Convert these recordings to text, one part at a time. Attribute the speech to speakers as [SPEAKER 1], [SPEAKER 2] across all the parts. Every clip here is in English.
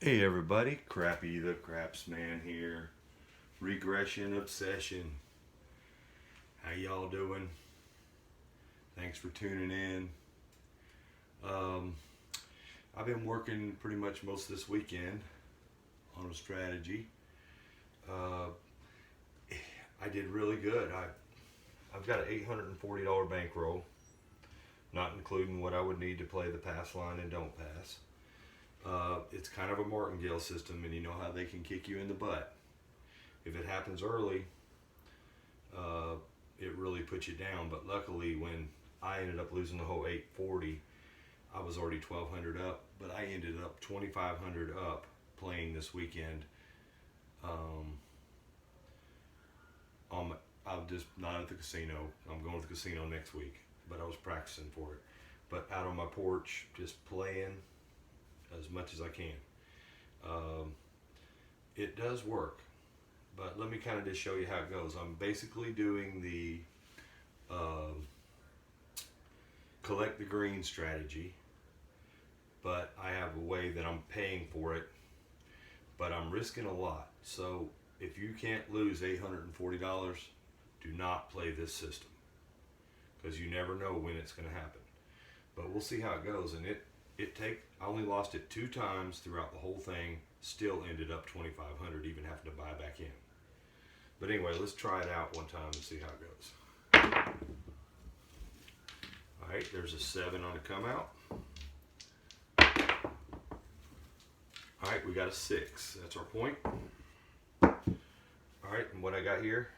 [SPEAKER 1] Hey everybody, Crappy the Craps Man here. Regression Obsession. How y'all doing? Thanks for tuning in. I've been working pretty much most of this weekend on a strategy. I did really good. I've got an $840 bankroll, not including what I would need to play the pass line and don't pass. It's kind of a martingale system, and you know how they can kick you in the butt. If it happens early, it really puts you down. But luckily, when I ended up losing the whole 840, I was already 1,200 up, but I ended up 2,500 up playing this weekend. I'm just not at the casino. I'm going to the casino next week, but I was practicing for it. But out on my porch, just playing as much as I can. It does work, but let me kind of just show you how it goes. I'm basically doing the collect the green strategy, but I have a way that I'm paying for it, but I'm risking a lot. So if you can't lose $840, do not play this system, because you never know when it's going to happen. But we'll see how it goes, and I only lost it 2 times throughout the whole thing, still ended up 2,500, even having to buy back in. But anyway, let's try it out one time and see how it goes. Alright, there's a 7 on the come out. Alright, we got a 6. That's our point. Alright, and what I got here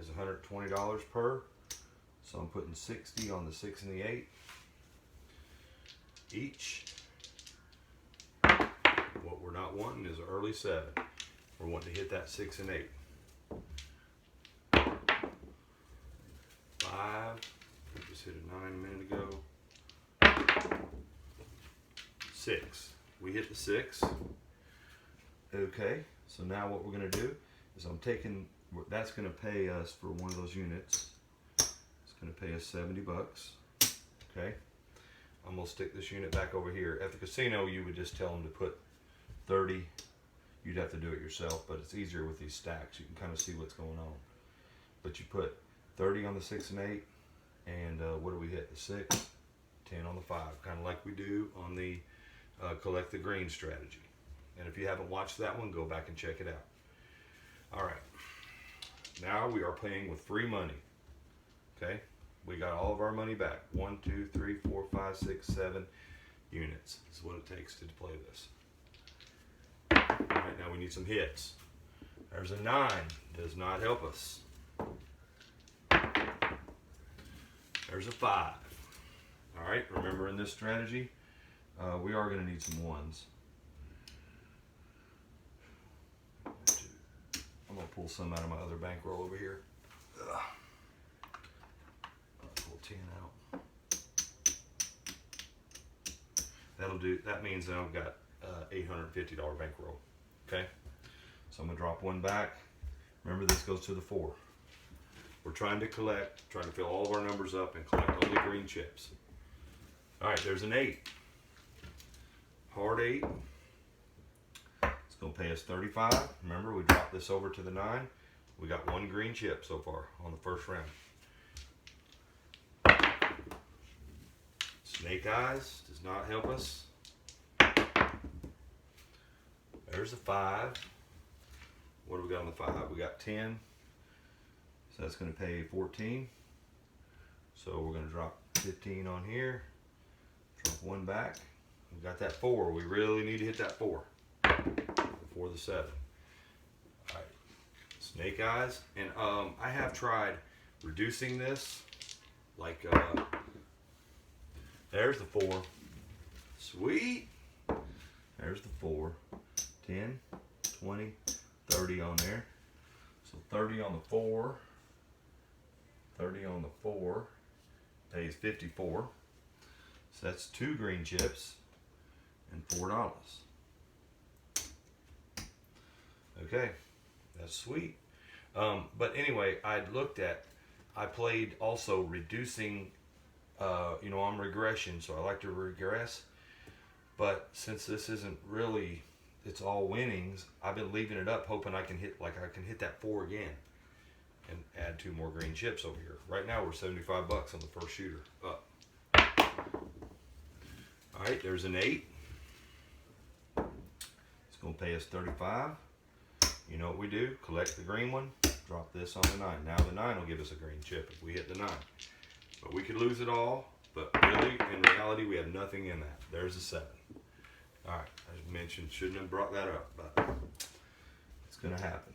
[SPEAKER 1] is $120 per. So I'm putting 60 on the 6 and the 8 each. What we're not wanting is an early 7. We're wanting to hit that 6 and 8. 5. We just hit a 9 a minute ago. 6. We hit the 6. Okay, so now what we're going to do is that's going to pay us for one of those units. It's going to pay us 70 bucks. Okay. I'm going to stick this unit back over here. At the casino, you would just tell them to put 30. You'd have to do it yourself, but it's easier with these stacks. You can kind of see what's going on. But you put 30 on the 6 and 8, and what do we hit? The 6, 10 on the 5, kind of like we do on the collect the green strategy. And if you haven't watched that one, go back and check it out. All right. Now we are playing with free money. Okay. We got all of our money back. 1, 2, 3, 4, 5, 6, 7 units. This is what it takes to play this. Alright, now we need some hits. There's a 9. Does not help us. There's a 5. Alright, remember in this strategy, we are going to need some 1s. I'm going to pull some out of my other bankroll over here. Ugh. 10 out. That'll do. That means that I've got $850 bankroll. Okay, so I'm gonna drop 1 back. Remember, this goes to the 4. We're trying to fill all of our numbers up and collect only green chips. All right, there's an 8. Hard 8. It's gonna pay us 35. Remember, we dropped this over to the 9. We got 1 green chip so far on the first round. Snake Eyes does not help us. There's a 5. What do we got on the 5? We got 10. So that's going to pay 14. So we're going to drop 15 on here. Drop 1 back. We got that 4. We really need to hit that 4 before the 7. All right. Snake Eyes. And I have tried reducing this, like there's the 4. Sweet. There's the 4. 10, 20, 30 on there. So 30 on the 4. 30 on the 4 pays 54. So that's 2 green chips and $4. Okay, that's sweet. But anyway, I played also reducing. I'm regression, so I like to regress. But since this isn't really it's all winnings, I've been leaving it up hoping I can hit that 4 again and add 2 more green chips over here. Right now we're 75 bucks on the first shooter up. All right, there's an 8. It's gonna pay us 35. You know what we do? Collect the green one, drop this on the 9. Now the 9 will give us a green chip if we hit the 9. But we could lose it all, but really, in reality, we have nothing in that. There's a 7. All right, as mentioned, shouldn't have brought that up, but it's gonna happen.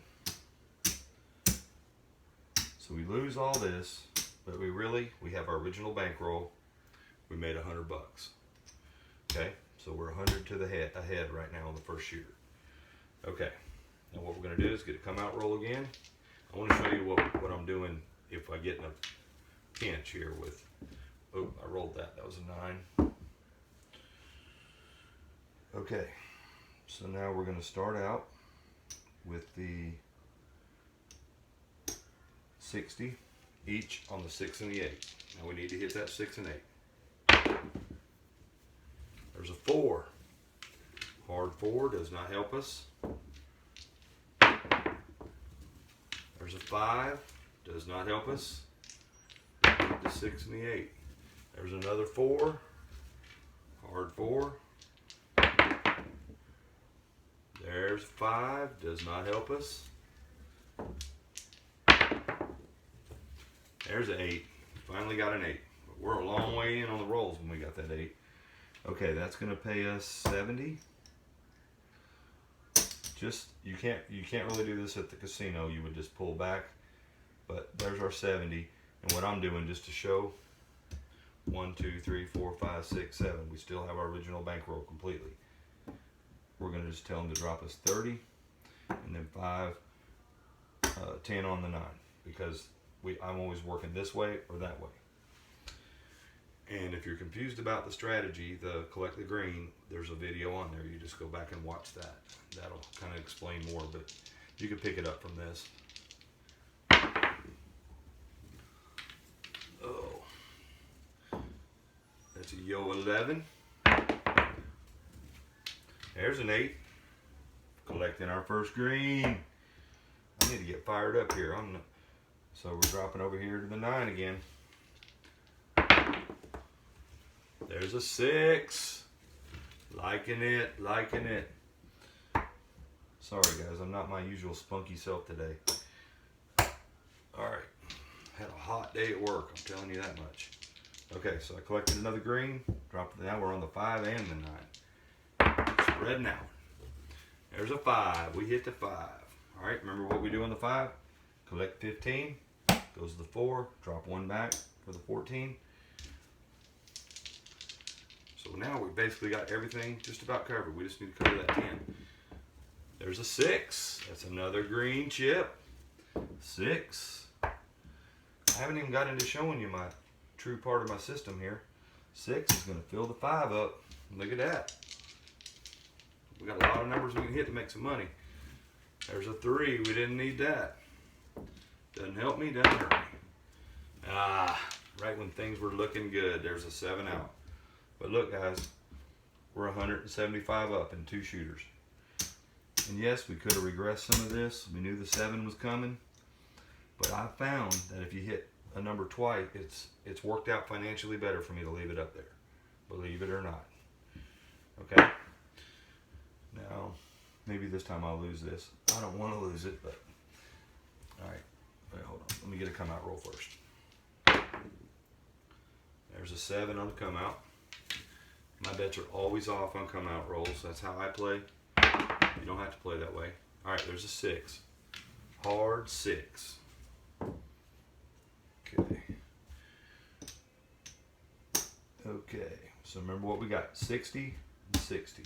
[SPEAKER 1] So we lose all this, but we have our original bankroll. We made 100 bucks. Okay, so we're 100 to the ahead right now on the first shooter. Okay, now what we're gonna do is get a come out roll again. I want to show you what I'm doing if I get in a pinch here with, oh, I rolled that, that was a 9. Okay, so now we're gonna start out with the 60 each on the 6 and the 8. Now we need to hit that 6 and 8. There's a 4. Hard 4 does not help us. There's a 5, does not help us. The 6 and the 8. There's another 4, hard 4. There's 5, does not help us. There's an 8. Finally got an 8. But we're a long way in on the rolls when we got that 8. Okay, that's going to pay us 70. Just you can't really do this at the casino. You would just pull back. But there's our 70. And what I'm doing just to show 1, 2, 3, 4, 5, 6, 7. We still have our original bankroll completely. We're going to just tell them to drop us 30 and then 5, 10 on the 9 because I'm always working this way or that way. And if you're confused about the strategy, the collect the green, there's a video on there. You just go back and watch that. That'll kind of explain more, but you can pick it up from this. Oh, that's a yo 11. There's an 8. Collecting our first green. I need to get fired up here. So we're dropping over here to the 9 again. There's a 6. Liking it, liking it. Sorry guys, I'm not my usual spunky self today. Alright, had a hot day at work, I'm telling you that much. Okay, so I collected another green, dropped it, now we're on the 5 and the 9. Spreading out. There's a 5, we hit the 5. Alright, remember what we do on the 5? Collect 15, goes to the 4, drop 1 back for the 14. So now we basically got everything just about covered. We just need to cover that 10. There's a 6. That's another green chip. 6. I haven't even got into showing you my true part of my system here. 6 is going to fill the 5 up. Look at that. We got a lot of numbers we can hit to make some money. There's a 3. We didn't need that. Doesn't help me, doesn't hurt me. Right when things were looking good, there's a 7 out. But look guys, we're 175 up in 2 shooters. And yes, we could have regressed some of this. We knew the 7 was coming. But I found that if you hit a number twice, it's worked out financially better for me to leave it up there. Believe it or not. Okay? Now, maybe this time I'll lose this. I don't want to lose it, but... Alright, wait, hold on. Let me get a come out roll first. There's a 7 on the come out. My bets are always off on come out rolls. That's how I play. You don't have to play that way. Alright, there's a 6. Hard 6. Okay. Okay. So remember what we got. 60 and 60.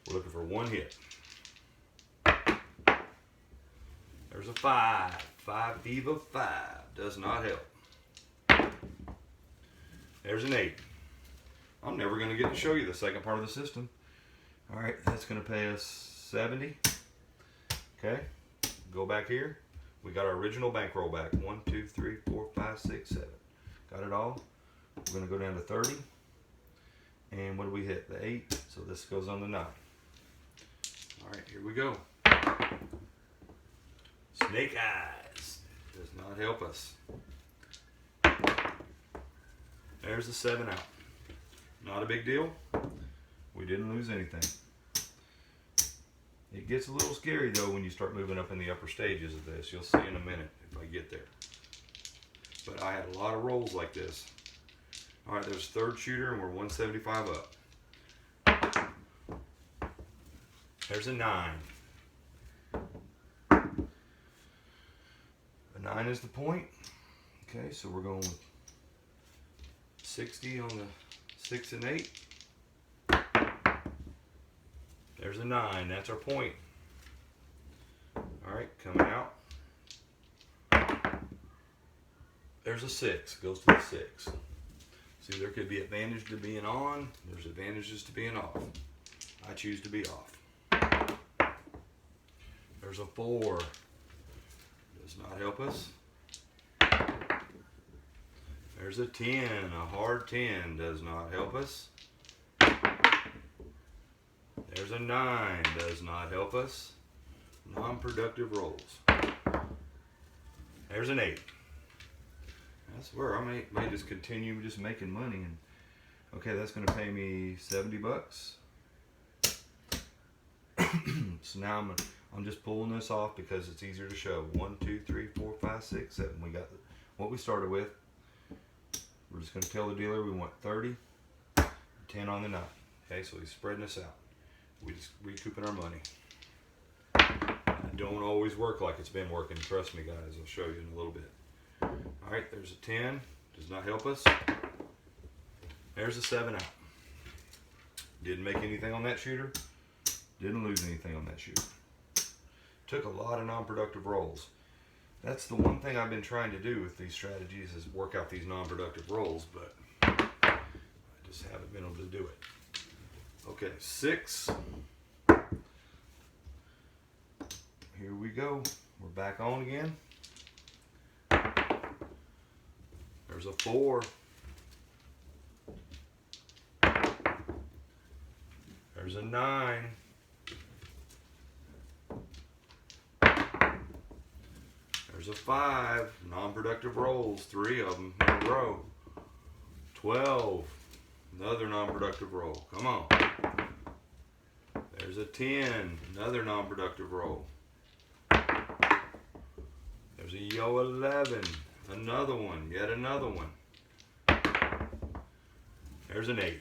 [SPEAKER 1] We're looking for 1 hit. There's a 5. 5 Viva 5. Does not help. There's an 8. I'm never going to get to show you the second part of the system. Alright, that's going to pay us 70. Okay, go back here. We got our original bankroll back. 1, 2, 3, 4, 5, 6, 7. Got it all. We're going to go down to 30. And what do we hit? The 8. So this goes on the 9. All right, here we go. Snake eyes does not help us. There's the 7 out. Not a big deal. We didn't lose anything. It gets a little scary though when you start moving up in the upper stages of this. You'll see in a minute if I get there. But I had a lot of rolls like this. All right, there's third shooter and we're 175 up. There's a 9. A 9 is the point. Okay, so we're going with 60 on the 6 and 8. There's a 9, that's our point. All right, coming out. There's a 6, goes to the 6. See, there could be advantage to being on, there's advantages to being off. I choose to be off. There's a 4, does not help us. There's a 10, a hard 10, does not help us. There's a 9, does not help us. Non-productive rolls. There's an 8. That's where I may just continue just making money. And okay, that's going to pay me 70 bucks. So now I'm just pulling this off because it's easier to show. 1, 2, 3, 4, 5, 6, 7. We got what we started with. We're just going to tell the dealer we want 30, 10 on the 9. Okay, so he's spreading us out. We just recouping our money. It don't always work like it's been working. Trust me, guys. I'll show you in a little bit. All right, there's a 10. Does not help us. There's a 7 out. Didn't make anything on that shooter. Didn't lose anything on that shooter. Took a lot of non-productive rolls. That's the one thing I've been trying to do with these strategies is work out these non-productive rolls, but I just haven't been able to do it. Okay, 6. Here we go. We're back on again. There's a 4. There's a 9. There's a 5. Non-productive rolls. 3 of them in a row. 12. Another non-productive roll. Come on. There's a 10. Another non-productive roll. There's a yo 11. Another one. Yet another one. There's an 8.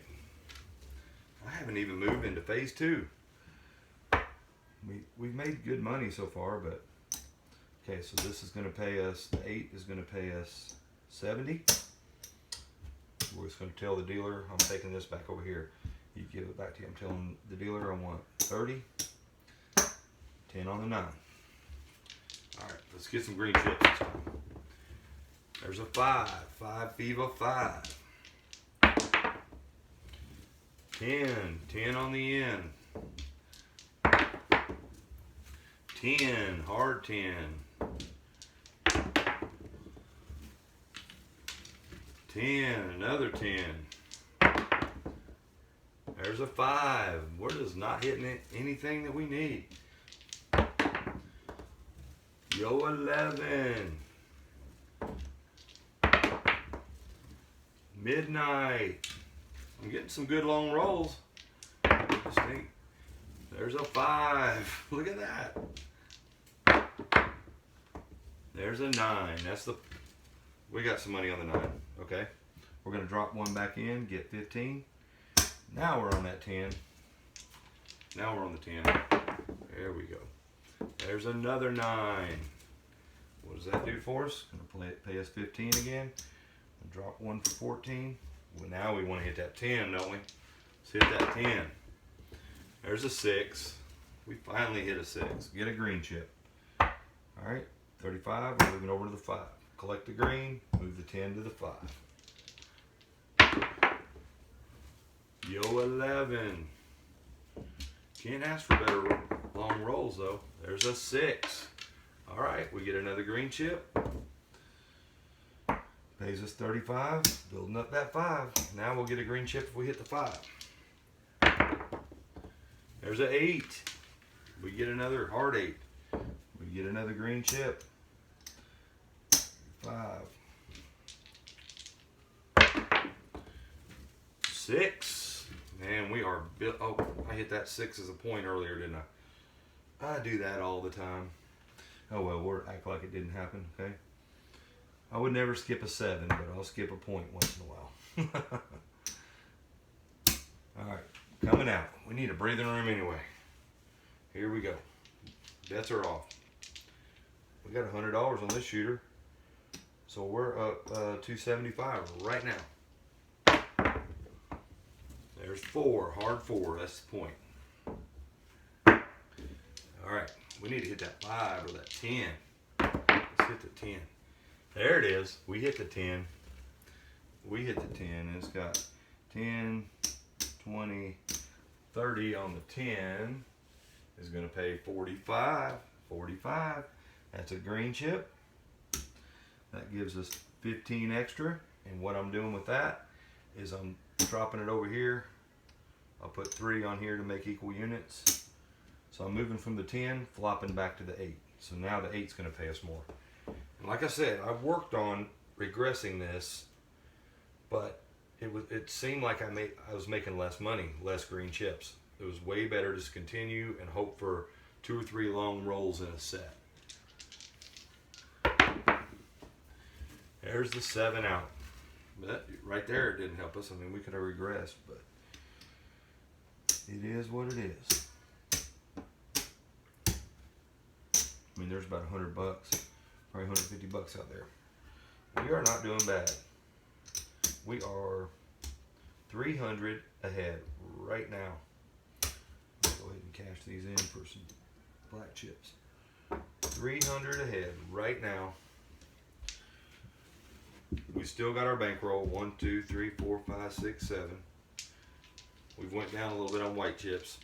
[SPEAKER 1] I haven't even moved into phase 2. We've made good money so far, but okay, so this is going to pay us, the 8 is going to pay us 70. We're just going to tell the dealer, I'm taking this back over here. You give it back to you. I'm telling the dealer I want 30, 10 on the 9. All right, let's get some green chips this time. There's a 5, 5 Viva 5. 10, 10 on the end. 10, hard 10. 10, another 10. There's a 5. We're just not hitting anything that we need. Yo 11. Midnight. I'm getting some good long rolls. Just think. There's a 5. Look at that. There's a 9. We got some money on the 9. Okay. We're going to drop one back in, get 15. Now we're on that 10. Now we're on the 10. There we go. There's another 9. What does that do for us? Going to pay us 15 again. Drop one for 14. Well, now we want to hit that 10, don't we? Let's hit that 10. There's a 6. We finally hit a 6. Get a green chip. All right, 35. We're moving over to the 5. Collect the green. Move the 10 to the 5. Yo 11. Can't ask for better long rolls though. There's a 6. All right, we get another green chip. Pays us 35, building up that 5. Now we'll get a green chip if we hit the 5. There's an 8. We get another hard 8. We get another green chip. 5. 6. Man, we are built. Oh, I hit that 6 as a point earlier, didn't I? I do that all the time. Oh well, we'll act like it didn't happen, okay? I would never skip a 7, but I'll skip a point once in a while. Alright, coming out. We need a breathing room anyway. Here we go. Bets are off. We got $100 on this shooter. So we're up $275 right now. There's 4, hard 4, that's the point. Alright, we need to hit that 5 or that 10. Let's hit the 10. There it is. We hit the 10. We hit the 10 and it's got 10, 20, 30 on the 10 is going to pay 45. 45. That's a green chip. That gives us 15 extra. And what I'm doing with that is I'm dropping it over here. I'll put 3 on here to make equal units. So I'm moving from the 10, flopping back to the 8. So now the 8's going to pay us more. And like I said, I've worked on regressing this, but it seemed like I was making less money, less green chips. It was way better to just continue and hope for 2 or 3 long rolls in a set. There's the 7 out. But right there, it didn't help us. I mean, we could have regressed, but it is what it is. I mean, there's about $100, probably $150 out there. We are not doing bad. We are 300 ahead right now. Let's go ahead and cash these in for some black chips. 300 ahead right now. We still got our bankroll. 1, 2, 3, 4, 5, 6, 7. We've went down a little bit on white chips.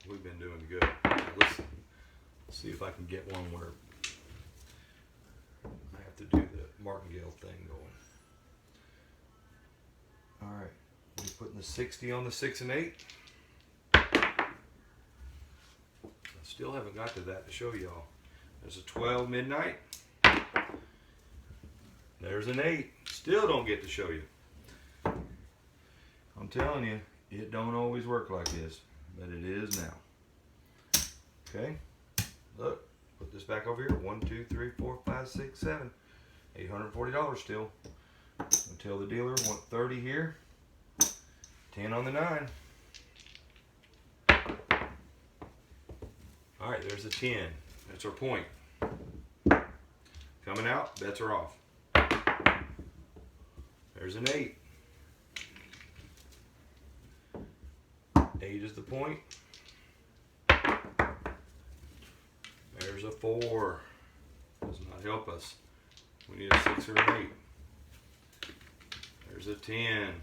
[SPEAKER 1] We've been doing good. Now let's see if I can get one where I have to do the martingale thing going. All right, we're putting the 60 on the 6 and 8. I still haven't got to that to show y'all. There's a 12 midnight. There's an 8. Still don't get to show you. I'm telling you, it don't always work like this, but it is now. Okay, look, put this back over here. 1, 2, 3, 4, 5, 6, 7. $840 still. Until the dealer want 30 here. 10 on the 9. All right, there's a 10. That's our point. Coming out, bets are off. There's an 8. 8 is the point. There's a 4. Does not help us. We need a 6 or an 8. There's a 10.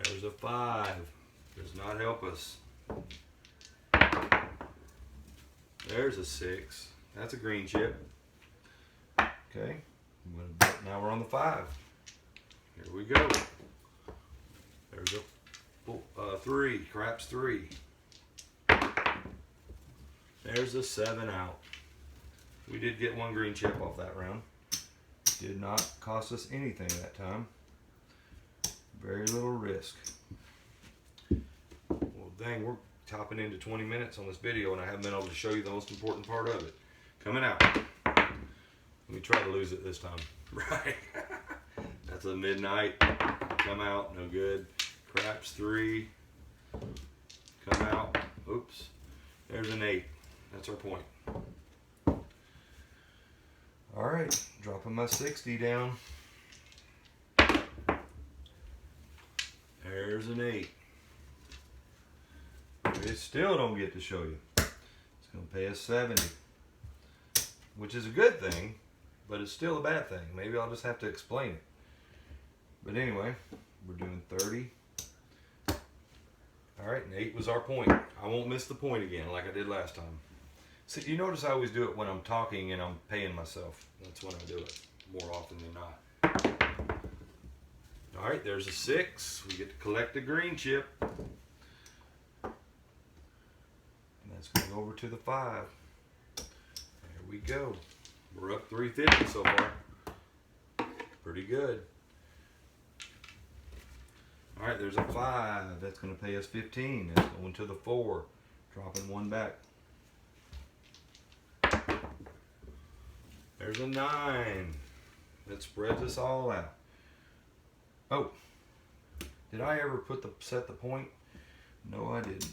[SPEAKER 1] There's a 5. Does not help us. There's a 6. That's a green chip. Okay. Now we're on the 5. Here we go. There's a 3. Craps 3. There's a 7 out. We did get 1 green chip off that round. Did not cost us anything that time. Very little risk. Well, dang, we're topping into 20 minutes on this video and I haven't been able to show you the most important part of it. Coming out. Let me try to lose it this time. Right. That's a midnight. Come out, no good. Craps 3. Come out. Oops. There's an 8. That's our point. Alright, dropping my 60 down. There's an 8. It still don't get to show you. It's going to pay us 70. Which is a good thing, but it's still a bad thing. Maybe I'll just have to explain it. But anyway, we're doing 30. Alright, and 8 was our point. I won't miss the point again like I did last time. See, you notice I always do it when I'm talking and I'm paying myself. That's when I do it, more often than not. Alright, there's a 6. We get to collect a green chip. That's going to go over to the 5. There we go. We're up 350 so far. Pretty good. All right, there's a 5. That's going to pay us 15. That's going to the 4. Dropping 1 back. There's a 9. That spreads us all out. Oh, did I ever set the point? No, I didn't.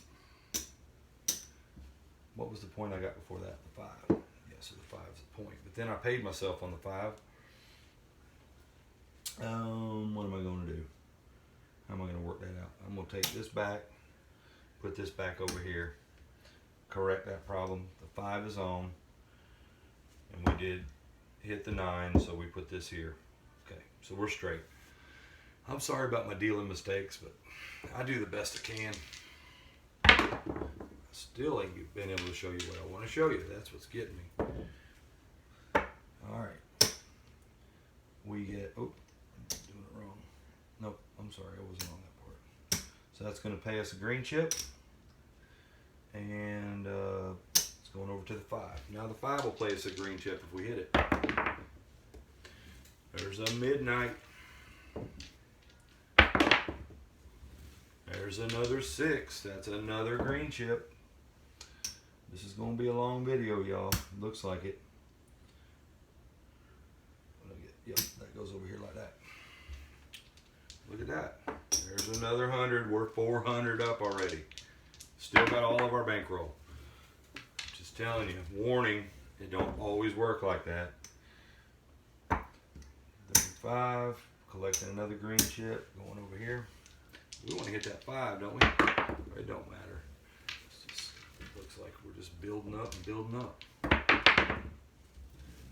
[SPEAKER 1] What was the point I got before that? The 5. Yeah, so the 5 is the point. But then I paid myself on the 5. What am I going to do? How am I going to work that out? I'm going to take this back, put this back over here, correct that problem. The 5 is on, and we did hit the 9, so we put this here. Okay, so we're straight. I'm sorry about my dealing mistakes, but I do the best I can. I still ain't been able to show you what I want to show you. That's what's getting me. All right. We get, oh, I'm doing it wrong. Nope, I'm sorry, I wasn't on that part. So that's going to pay us a green chip. And it's going over to the 5. Now the 5 will play us a green chip if we hit it. There's a midnight. There's another 6. That's another green chip. This is going to be a long video, y'all. Looks like it. Yep, that goes over here like that. Look at that. There's another 100. We're 400 up already. Still got all of our bankroll. Just telling you, warning, it don't always work like that. 35, collecting another green chip, going over here. We want to hit that 5, don't we? It don't matter. It looks like we're just building up and building up.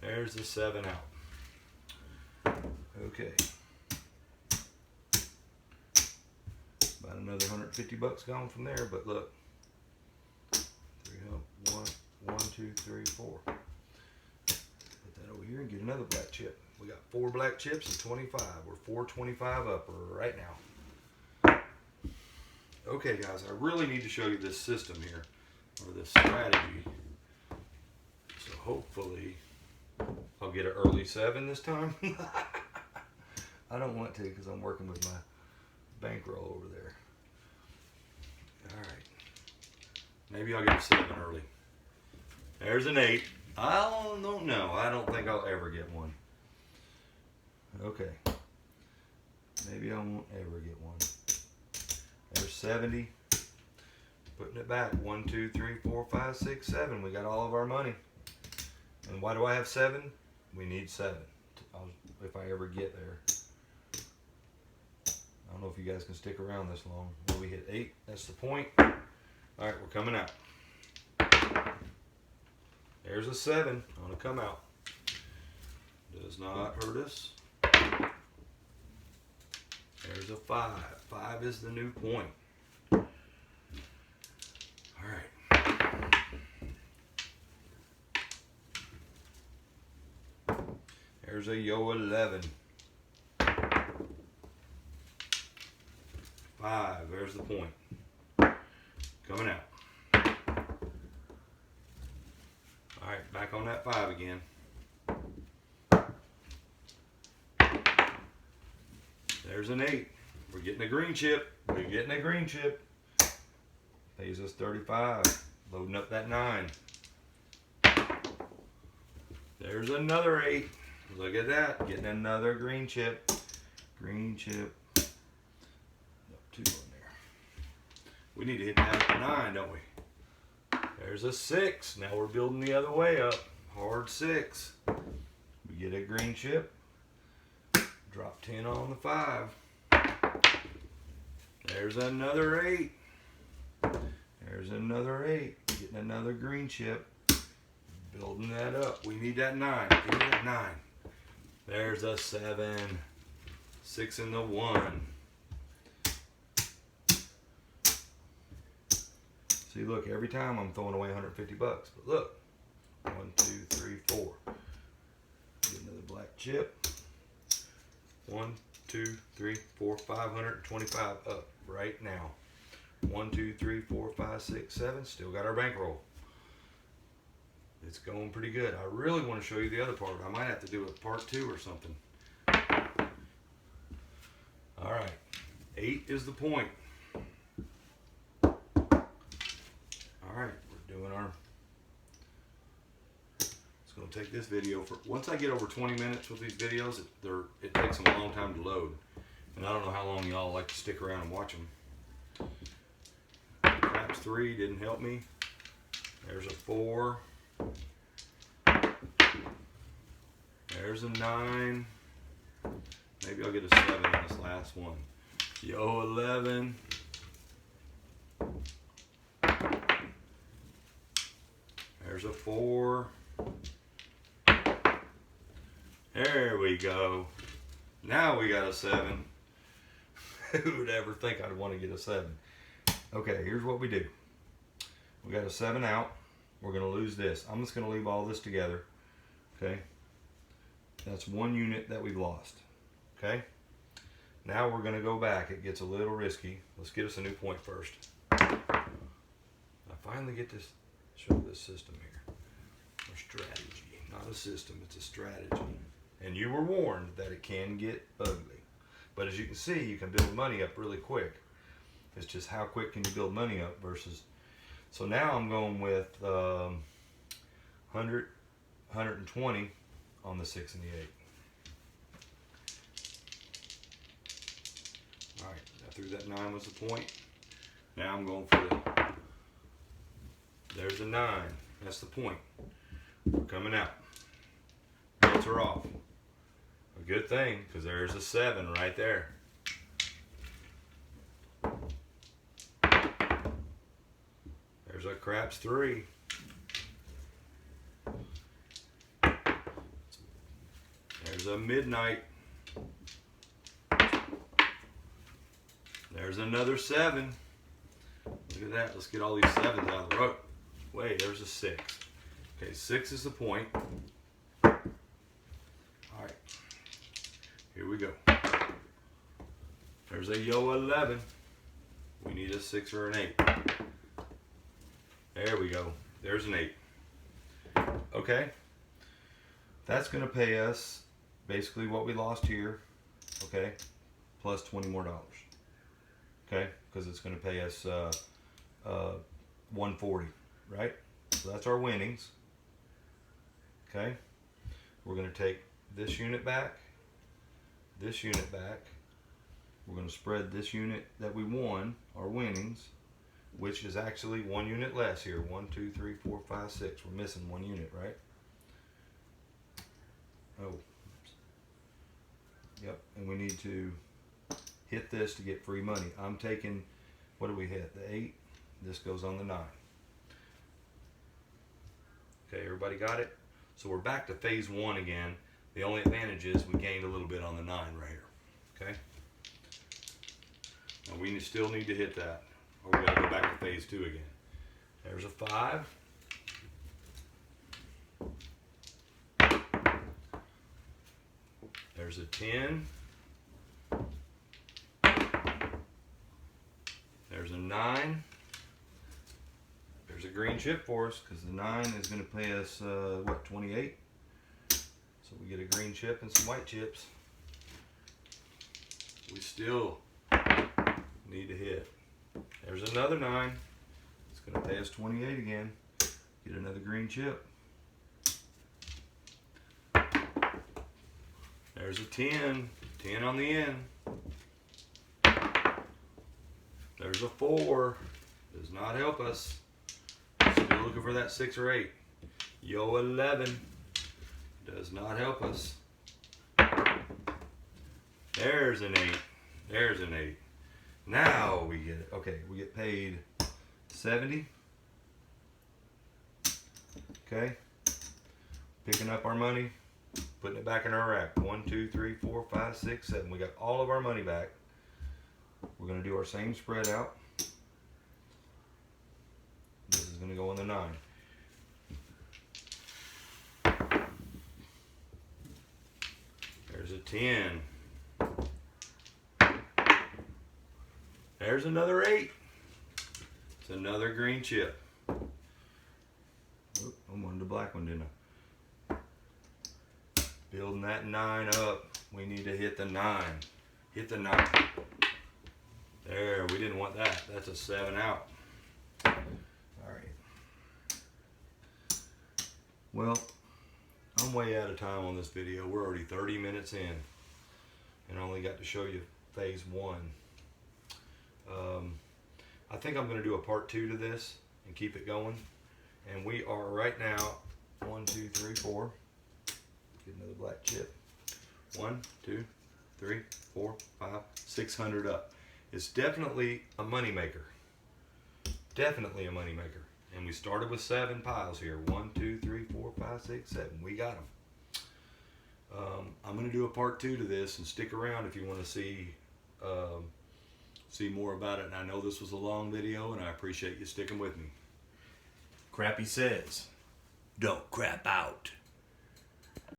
[SPEAKER 1] There's the 7 out. Okay. About another 150 bucks gone from there, but look. 1, 2, 3, 4. Put that over here and get another black chip. We got 4 black chips and 25. We're 425 up right now. Okay guys, I really need to show you this system here, or this strategy. So hopefully I'll get an early 7 this time. I don't want to because I'm working with my bankroll over there. Alright. Maybe I'll get a 7 early. There's an 8. I don't know. I don't think I'll ever get one. Okay. Maybe I won't ever get one. There's 70. Putting it back. 1, 2, 3, 4, 5, 6, 7. We got all of our money. And why do I have 7? We need 7. If I ever get there. I don't know if you guys can stick around this long. Well, we hit 8. That's the point. Alright, we're coming out. There's a 7 on a come out. Does not hurt us. There's a 5. 5 is the new point. Alright. There's a yo 11. 5. There's the point. Coming out. Alright, back on that 5 again. There's an 8. We're getting a green chip. We're getting a green chip. Pays us 35. Loading up that 9. There's another 8. Look at that. Getting another green chip. Green chip. 2 on there. We need to hit that 9, don't we? There's a 6. Now we're building the other way up. Hard 6. We get a green chip. Drop 10 on the 5. There's another 8. There's another 8. Getting another green chip. Building that up. We need that 9. Give me that 9. There's a 7. 6 in the 1. See, look, every time I'm throwing away 150 bucks. But look. 1, 2, 3, 4. Get another black chip. 1, 2, 3, 4, 525 up right now. 1, 2, 3, 4, 5, 6, 7. Still got our bankroll. It's going pretty good. I really want to show you the other part. I might have to do a part 2 or something. All right, 8 is the point. All right, we're doing our. It's going to take this video for. Once I get over 20 minutes with these videos, it takes them a long time to load, and I don't know how long y'all like to stick around and watch them. Craps 3 didn't help me. There's a 4. There's a 9. Maybe I'll get a 7 on this last one. Yo, 11. There's a 4. There we go. Now we got a 7. Who would ever think I'd want to get a 7? Okay, here's what we do. We got a 7 out. We're going to lose this. I'm just going to leave all this together. Okay. That's 1 unit that we've lost. Okay. Now we're going to go back. It gets a little risky. Let's get us a new point first. I finally get to show this system here. Or strategy. Not a system, it's a strategy. And you were warned that it can get ugly. But as you can see, you can build money up really quick. It's just how quick can you build money up versus. So now I'm going with 100, 120 on the 6 and the 8. All right, I threw that 9 was the point. Now I'm going for the. There's a 9. That's the point. We're coming out. Bets are off. A good thing, because there's a 7 right there. There's a craps 3. There's a midnight. There's another 7. Look at that. Let's get all these 7s out of the road. Wait, there's a 6. Okay, 6 is the point. Alright. Here we go. There's a yo 11. We need a 6 or an 8. There we go. There's an 8. Okay. That's going to pay us basically what we lost here. Okay. Plus $20 more. Okay. Because it's going to pay us 140. Right? So that's our winnings. Okay. We're going to take this unit back. This unit back. We're going to spread this unit that we won, our winnings, which is actually 1 unit less here. 1, 2, 3, 4, 5, 6. We're missing 1 unit, right? Oh. Yep. And we need to hit this to get free money. I'm taking, what do we hit? The 8. This goes on the 9. Okay, everybody got it? So we're back to phase 1 again. The only advantage is we gained a little bit on the 9 right here. Okay? Now we still need to hit that, or we gotta go back to phase 2 again. There's a 5. There's a 10. There's a 9. There's a green chip for us because the 9 is going to pay us, what, 28? So we get a green chip and some white chips. We still need to hit. There's another 9. It's going to pay us 28 again. Get another green chip. There's a 10. 10 on the end. There's a 4. Does not help us. Still looking for that 6 or 8. Yo 11. Does not help us. There's an 8. There's an 8. Now we get it. Okay, we get paid 70. Okay. Picking up our money. Putting it back in our rack. 1, 2, 3, 4, 5, 6, 7. We got all of our money back. We're going to do our same spread out. This is going to go on the 9. There's a 10. There's another 8. It's another green chip. Oop, I wanted the black one, didn't I? Building that 9 up. We need to hit the 9. Hit the 9. There, we didn't want that. That's a 7 out. Alright. Well, I'm way out of time on this video. We're already 30 minutes in. And I only got to show you phase 1. I think I'm going to do a part 2 to this and keep it going. And we are right now 1, 2, 3, 4. Get another black chip. 1, 2, 3, 4, 5, 600 up. It's definitely a money maker. Definitely a money maker. And we started with 7 piles here. 1, 2, 3, 4, 5, 6, 7. We got them. I'm going to do a part 2 to this, and stick around if you want to see more about it. And I know this was a long video, and I appreciate you sticking with me.
[SPEAKER 2] Crappy says, don't crap out.